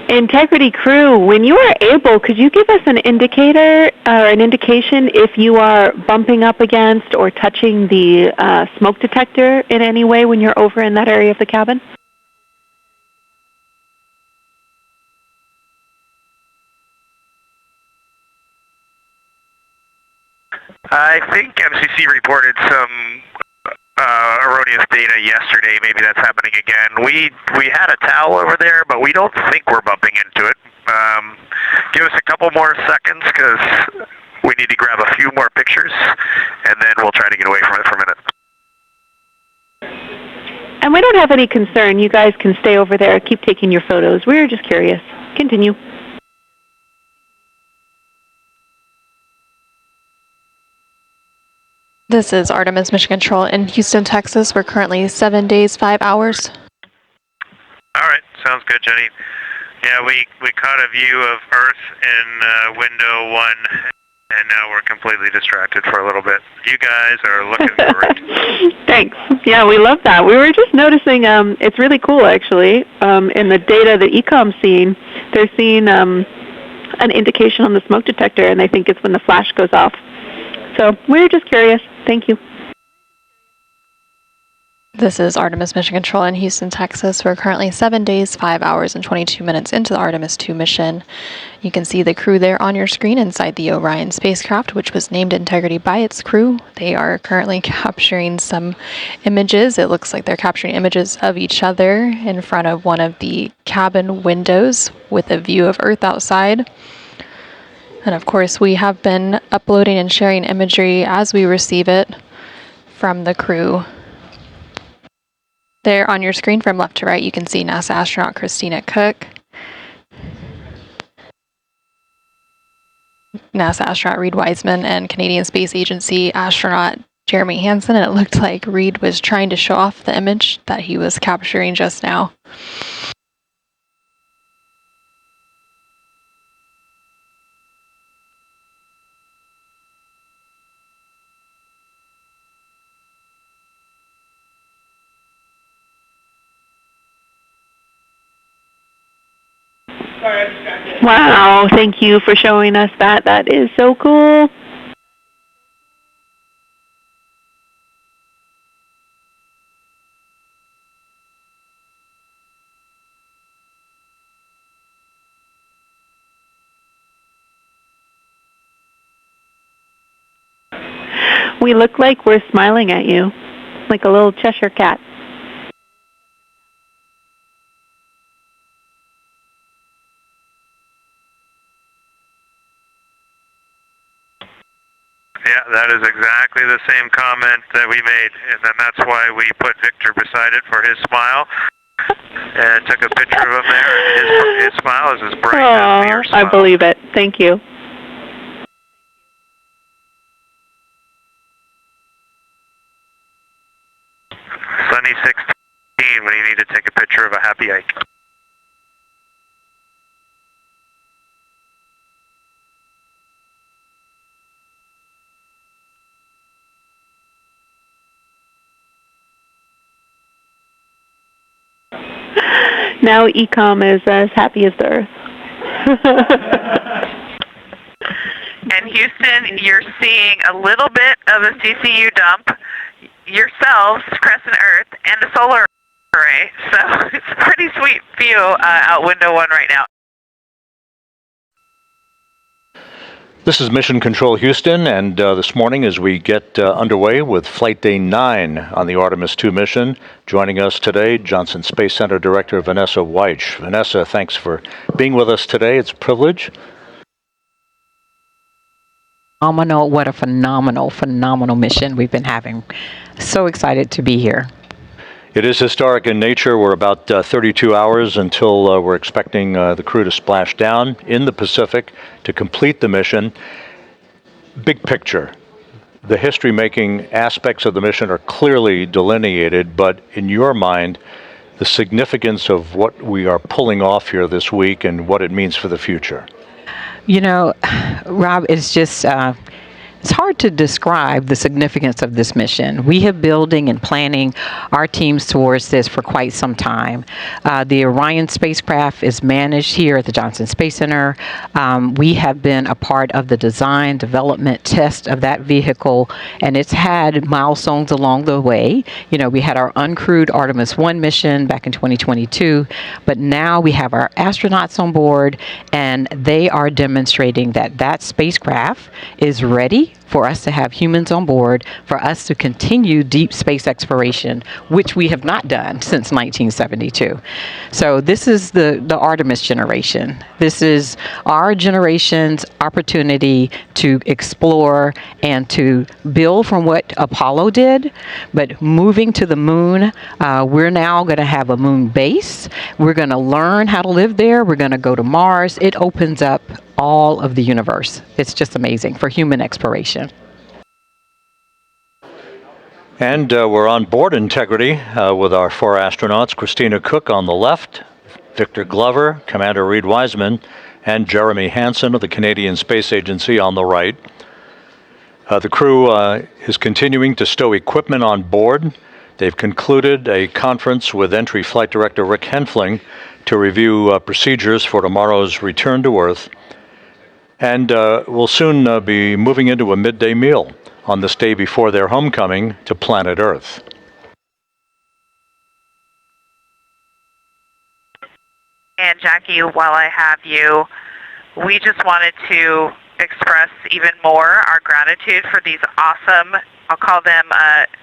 Integrity crew, when you are able, could you give us an indicator or an indication if you are bumping up against or touching the smoke detector in any way when you're over in that area of the cabin? I think MCC reported some erroneous data yesterday. Maybe that's happening again. We had a towel over there, but we don't think we're bumping into it. Give us a couple more seconds because we need to grab a few more pictures, and then we'll try to get away from it for a minute. And we don't have any concern. You guys can stay over there, keep taking your photos. We were just curious. Continue. This is Artemis Mission Control in Houston, Texas. We're currently 7 days, 5 hours. All right, sounds good, Jenny. Yeah, we caught a view of Earth in window 1, and now we're completely distracted for a little bit. You guys are looking great. Thanks. Yeah, we love that. We were just noticing it's really cool, actually. In the data that ECOM's seeing, they're seeing an indication on the smoke detector, and they think it's when the flash goes off. So we were just curious. Thank you. This is Artemis Mission Control in Houston, Texas. We're currently 7 days, 5 hours, and 22 minutes into the Artemis II mission. You can see the crew there on your screen inside the Orion spacecraft, which was named Integrity by its crew. They are currently capturing some images. It looks like they're capturing images of each other in front of one of the cabin windows with a view of Earth outside. And of course, we have been uploading and sharing imagery as we receive it from the crew. There on your screen from left to right, you can see NASA astronaut Christina Cook, NASA astronaut Reed Wiseman, and Canadian Space Agency astronaut Jeremy Hansen. And it looked like Reed was trying to show off the image that he was capturing just now. Wow, thank you for showing us that. That is so cool. We look like we're smiling at you, like a little Cheshire cat. Yeah, that is exactly the same comment that we made, and then that's why we put Victor beside it for his smile, and took a picture of him there, and his smile is as bright as your smile. I believe it. Thank you. Sunny 16 when you need to take a picture of a happy hike. Now ECOM is as happy as the Earth. And Houston, you're seeing a little bit of a CCU dump, yourselves, Crescent Earth, and a solar array. So it's a pretty sweet view out window 1 right now. This is Mission Control Houston, and this morning as we get underway with Flight Day 9 on the Artemis II mission, joining us today, Johnson Space Center Director Vanessa Weich. Vanessa, thanks for being with us today. It's a privilege. What a phenomenal mission we've been having. So excited to be here. It is historic in nature. We're about 32 hours until we're expecting the crew to splash down in the Pacific to complete the mission. Big picture, the history-making aspects of the mission are clearly delineated, but in your mind, the significance of what we are pulling off here this week and what it means for the future. You know, Rob, it's just It's hard to describe the significance of this mission. We have building and planning our teams towards this for quite some time. The Orion spacecraft is managed here at the Johnson Space Center. We have been a part of the design, development, test of that vehicle, and it's had milestones along the way. You know, we had our uncrewed Artemis I mission back in 2022, but now we have our astronauts on board, and they are demonstrating that that spacecraft is ready for us to have humans on board, for us to continue deep space exploration, which we have not done since 1972. So this is the Artemis generation. This is our generation's opportunity to explore and to build from what Apollo did, but moving to the moon, we're now going to have a moon base. We're going to learn how to live there. We're going to go to Mars. It opens up all of the universe. It's just amazing for human exploration. And we're on board Integrity with our 4 astronauts, Christina Cook on the left, Victor Glover, Commander Reed Wiseman, and Jeremy Hansen of the Canadian Space Agency on the right. The crew is continuing to stow equipment on board. They've concluded a conference with Entry Flight Director Rick Henfling to review procedures for tomorrow's return to Earth. And we'll soon be moving into a midday meal on this day before their homecoming to planet Earth. And Jackie, while I have you, we just wanted to express even more our gratitude for these awesome, I'll call them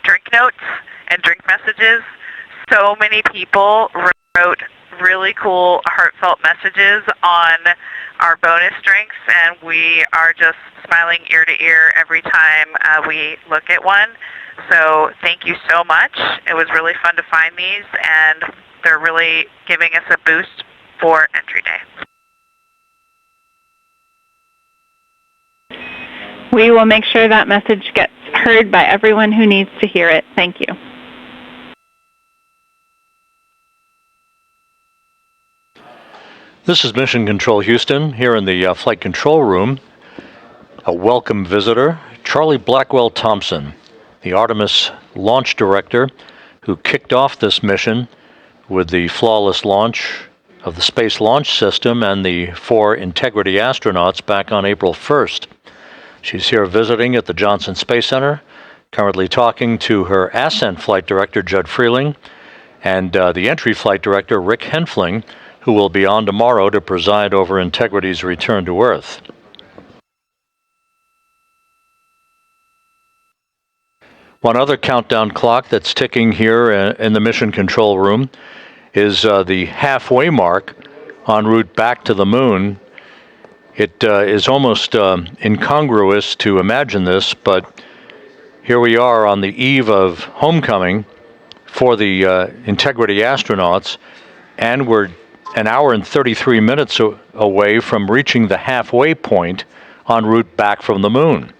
drink notes and drink messages. So many people wrote really cool, heartfelt messages on our bonus drinks, and we are just smiling ear to ear every time we look at one. So thank you so much. It was really fun to find these, and they're really giving us a boost for Entry Day. We will make sure that message gets heard by everyone who needs to hear it. Thank you. This is Mission Control Houston, here in the flight control room. A welcome visitor, Charlie Blackwell Thompson, the Artemis launch director who kicked off this mission with the flawless launch of the Space Launch System and the 4 Integrity astronauts back on April 1st. She's here visiting at the Johnson Space Center, currently talking to her Ascent Flight Director, Judd Freeling, and the Entry Flight Director, Rick Henfling, who will be on tomorrow to preside over Integrity's return to Earth. One other countdown clock that's ticking here in the mission control room is the halfway mark en route back to the moon. It is almost incongruous to imagine this, but here we are on the eve of homecoming for the Integrity astronauts, and we're an hour and 33 minutes away from reaching the halfway point en route back from the moon.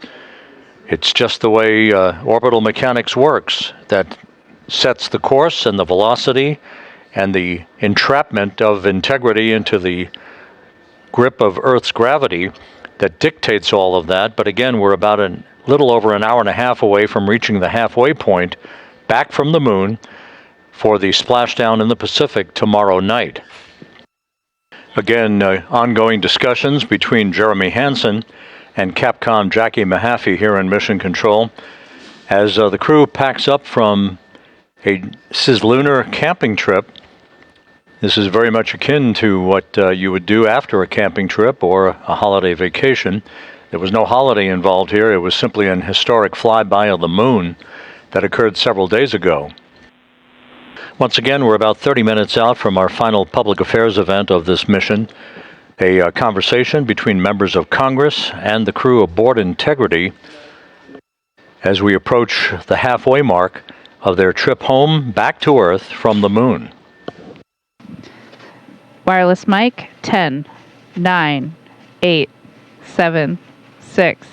It's just the way orbital mechanics works, that sets the course and the velocity and the entrapment of Integrity into the grip of Earth's gravity that dictates all of that. But again, we're about a little over an hour and a half away from reaching the halfway point back from the moon for the splashdown in the Pacific tomorrow night. Again, ongoing discussions between Jeremy Hansen and Capcom Jackie Mahaffey here in Mission Control as the crew packs up from a cislunar camping trip. This is very much akin to what you would do after a camping trip or a holiday vacation. There was no holiday involved here. It was simply an historic flyby of the moon that occurred several days ago. Once again, we're about 30 minutes out from our final public affairs event of this mission, a conversation between members of Congress and the crew aboard Integrity as we approach the halfway mark of their trip home back to Earth from the moon. Wireless mic 10, 9, 8, 7, 6,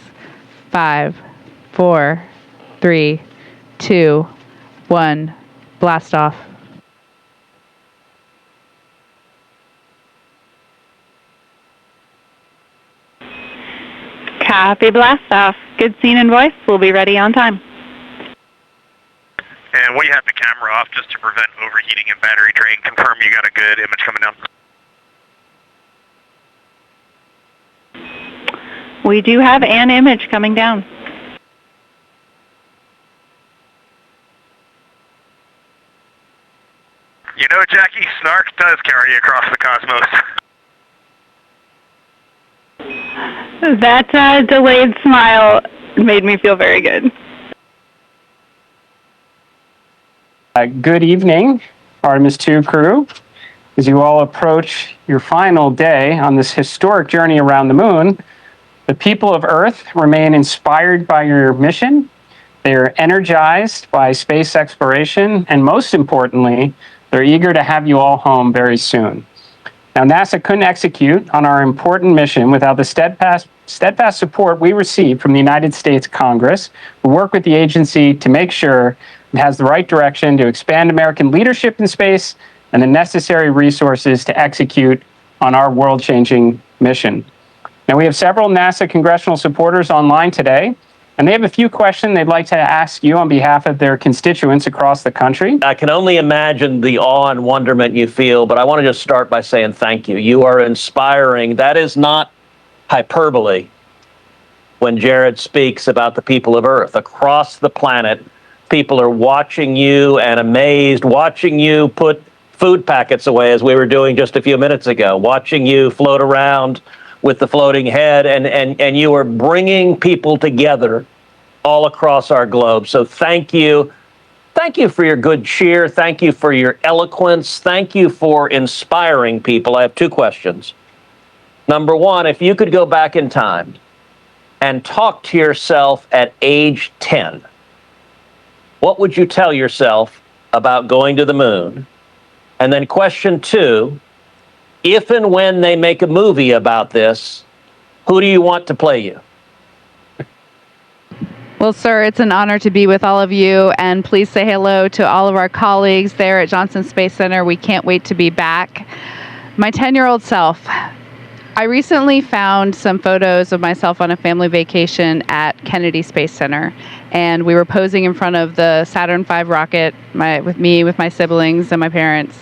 5, 4, 3, 2, 1. Blast off. Copy blast off. Good scene and voice. We'll be ready on time. And we have the camera off just to prevent overheating and battery drain. Confirm you got a good image coming down. We do have an image coming down. You know, Jackie, snark does carry across the cosmos. That delayed smile made me feel very good. Good evening, Artemis II crew. As you all approach your final day on this historic journey around the moon, the people of Earth remain inspired by your mission. They are energized by space exploration, and most importantly, they're eager to have you all home very soon. Now, NASA couldn't execute on our important mission without the steadfast support we receive from the United States Congress. We work with the agency to make sure it has the right direction to expand American leadership in space and the necessary resources to execute on our world-changing mission. Now, we have several NASA congressional supporters online today, and they have a few questions they'd like to ask you on behalf of their constituents across the country. I can only imagine the awe and wonderment you feel, but I want to just start by saying thank you. You are inspiring. That is not hyperbole when Jared speaks about the people of Earth. Across the planet, people are watching you and amazed, watching you put food packets away, as we were doing just a few minutes ago, watching you float around with the floating head, and you are bringing people together all across our globe. So thank you. Thank you for your good cheer. Thank you for your eloquence. Thank you for inspiring people. I have two questions. Number one, if you could go back in time and talk to yourself at age 10, what would you tell yourself about going to the moon? And then question two, if and when they make a movie about this, who do you want to play you? Well, sir, it's an honor to be with all of you, and please say hello to all of our colleagues there at Johnson Space Center. We can't wait to be back. My 10-year-old self, I recently found some photos of myself on a family vacation at Kennedy Space Center, and we were posing in front of the Saturn V rocket with my siblings and my parents.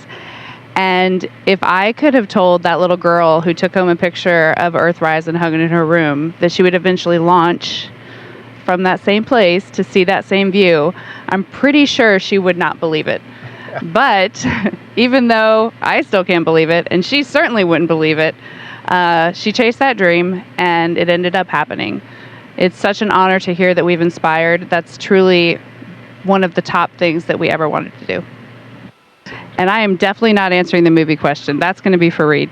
And if I could have told that little girl who took home a picture of Earthrise and hung it in her room that she would eventually launch from that same place to see that same view, I'm pretty sure she would not believe it. But even though I still can't believe it, and she certainly wouldn't believe it, she chased that dream, and it ended up happening. It's such an honor to hear that we've inspired. That's truly one of the top things that we ever wanted to do. And I am definitely not answering the movie question. That's going to be for Reed.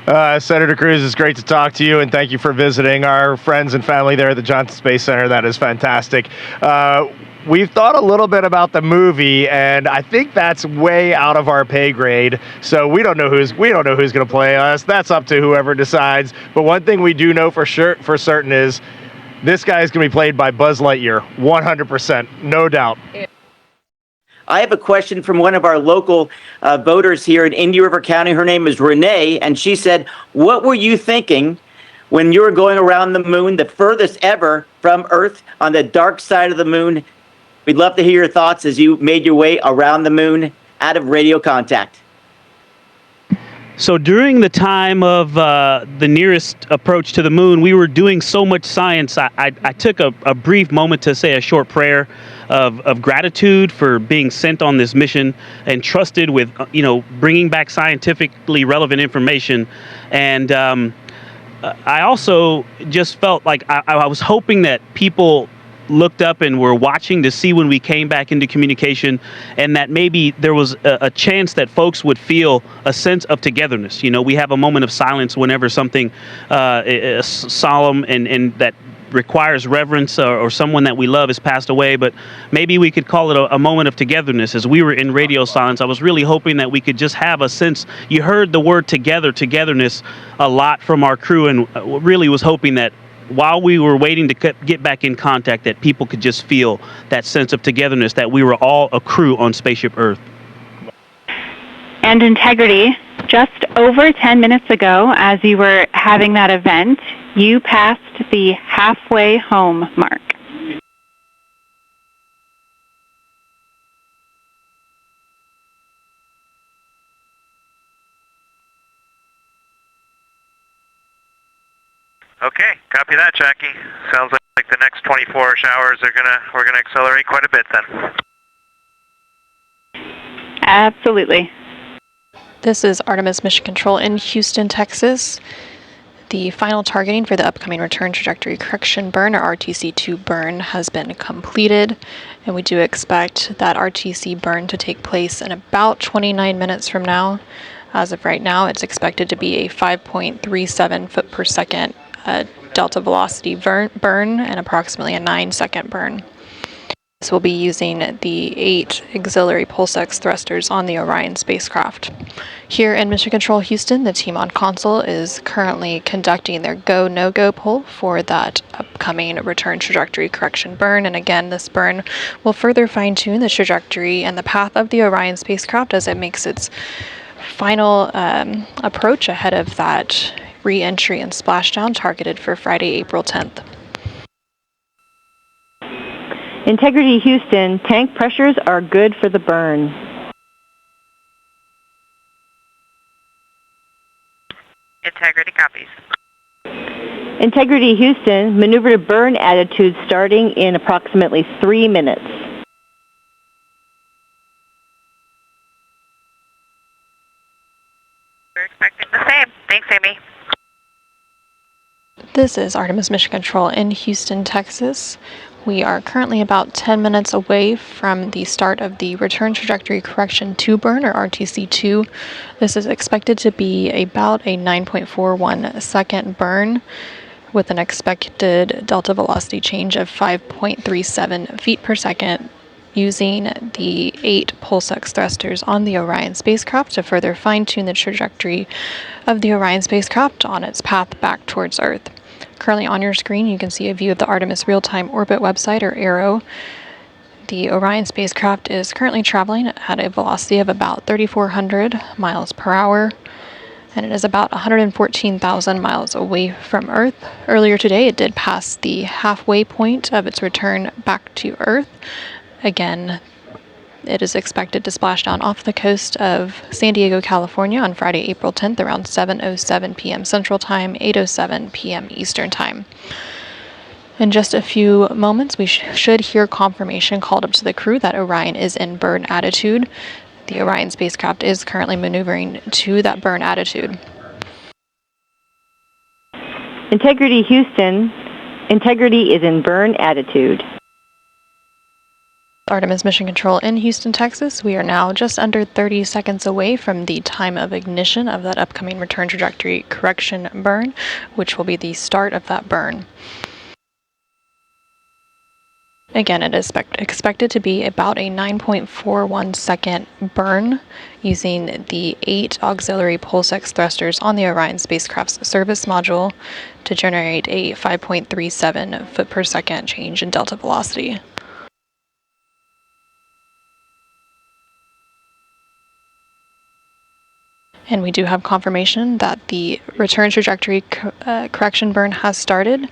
Senator Cruz, it's great to talk to you, and thank you for visiting our friends and family there at the Johnson Space Center. That is fantastic. We've thought a little bit about the movie, and I think that's way out of our pay grade. So we don't know who's going to play us. That's up to whoever decides. But one thing we do know for certain is this guy is going to be played by Buzz Lightyear, 100%, no doubt. I have a question from one of our local voters here in Indian River County. Her name is Renee, and she said, what were you thinking when you were going around the moon, the furthest ever from Earth, on the dark side of the moon? We'd love to hear your thoughts as you made your way around the moon out of radio contact. So during the time of the nearest approach to the moon, we were doing so much science. I took a brief moment to say a short prayer of gratitude for being sent on this mission and trusted with, bringing back scientifically relevant information. And I also just felt like I was hoping that people looked up and were watching to see when we came back into communication, and that maybe there was a chance that folks would feel a sense of togetherness. We have a moment of silence whenever something is solemn and that requires reverence, or someone that we love has passed away, but maybe we could call it a moment of togetherness. As we were in radio silence, I was really hoping that we could just have a sense. You heard the word togetherness a lot from our crew, and really was hoping that while we were waiting to get back in contact, that people could just feel that sense of togetherness, that we were all a crew on Spaceship Earth. And integrity, just over 10 minutes ago, as you were having that event, You passed the halfway home mark. Okay, copy that, Jackie. Sounds like the next 24-ish hours we're gonna accelerate quite a bit then. Absolutely. This is Artemis Mission Control in Houston, Texas. The final targeting for the upcoming return trajectory correction burn, or RTC2 burn, has been completed, and we do expect that RTC burn to take place in about 29 minutes from now. As of right now, it's expected to be a 5.37 foot per second delta velocity burn and approximately a 9-second burn. This will be using the 8 auxiliary pulse-X thrusters on the Orion spacecraft. Here in Mission Control Houston, the team on console is currently conducting their go, no-go poll for that upcoming return trajectory correction burn. And again, this burn will further fine-tune the trajectory and the path of the Orion spacecraft as it makes its final approach ahead of that re-entry and splashdown targeted for Friday, April 10th. Integrity Houston, tank pressures are good for the burn. Integrity copies. Integrity Houston, maneuver to burn attitude starting in approximately 3 minutes. We're expecting the same. Thanks, Amy. This is Artemis Mission Control in Houston, Texas. We are currently about 10 minutes away from the start of the Return Trajectory Correction 2 burn, or RTC2. This is expected to be about a 9.41 second burn with an expected delta velocity change of 5.37 feet per second, using the 8 pulse-X thrusters on the Orion spacecraft to further fine-tune the trajectory of the Orion spacecraft on its path back towards Earth. Currently on your screen, you can see a view of the Artemis Real-Time Orbit website, or ARO. The Orion spacecraft is currently traveling at a velocity of about 3,400 miles per hour, and it is about 114,000 miles away from Earth. Earlier today, it did pass the halfway point of its return back to Earth. Again, it is expected to splash down off the coast of San Diego, California on Friday, April 10th around 7:07 p.m. Central Time, 8:07 p.m. Eastern Time. In just a few moments, we should hear confirmation called up to the crew that Orion is in burn attitude. The Orion spacecraft is currently maneuvering to that burn attitude. Integrity Houston, Integrity is in burn attitude. Artemis Mission Control in Houston, Texas. We are now just under 30 seconds away from the time of ignition of that upcoming return trajectory correction burn, which will be the start of that burn. Again, it is expected to be about a 9.41 second burn using the 8 auxiliary pulse-X thrusters on the Orion spacecraft's service module to generate a 5.37 foot per second change in delta velocity. And we do have confirmation that the return trajectory correction burn has started,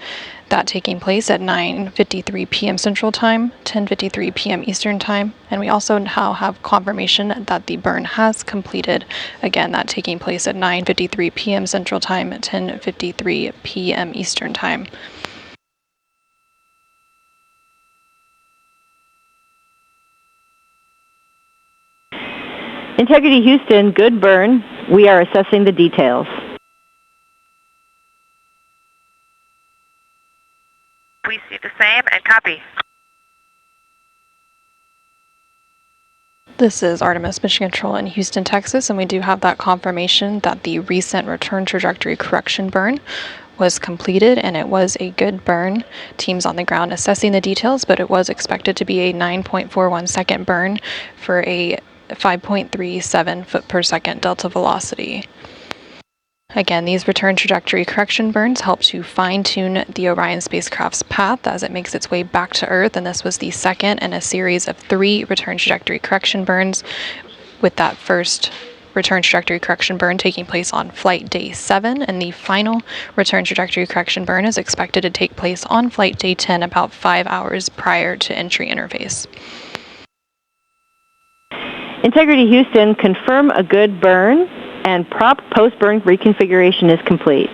that taking place at 9:53 p.m. Central Time, 10:53 p.m. Eastern Time. And we also now have confirmation that the burn has completed, again, that taking place at 9:53 p.m. Central Time, 10:53 p.m. Eastern Time. Integrity Houston, good burn. We are assessing the details. We see the same and copy. This is Artemis Mission Control in Houston, Texas, and we do have that confirmation that the recent return trajectory correction burn was completed, and it was a good burn. Teams on the ground assessing the details, but it was expected to be a 9.41 second burn for a 5.37 foot per second delta velocity. Again, these return trajectory correction burns help to fine-tune the Orion spacecraft's path as it makes its way back to Earth, and this was the second in a series of 3 return trajectory correction burns, with that first return trajectory correction burn taking place on flight day 7, and the final return trajectory correction burn is expected to take place on flight day 10, about 5 hours prior to entry interface. Integrity Houston, confirm a good burn, and prop post-burn reconfiguration is complete.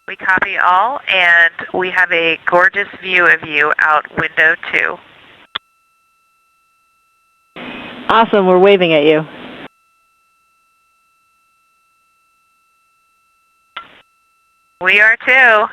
We copy all, and we have a gorgeous view of you out window 2. Awesome, we're waving at you. We are too.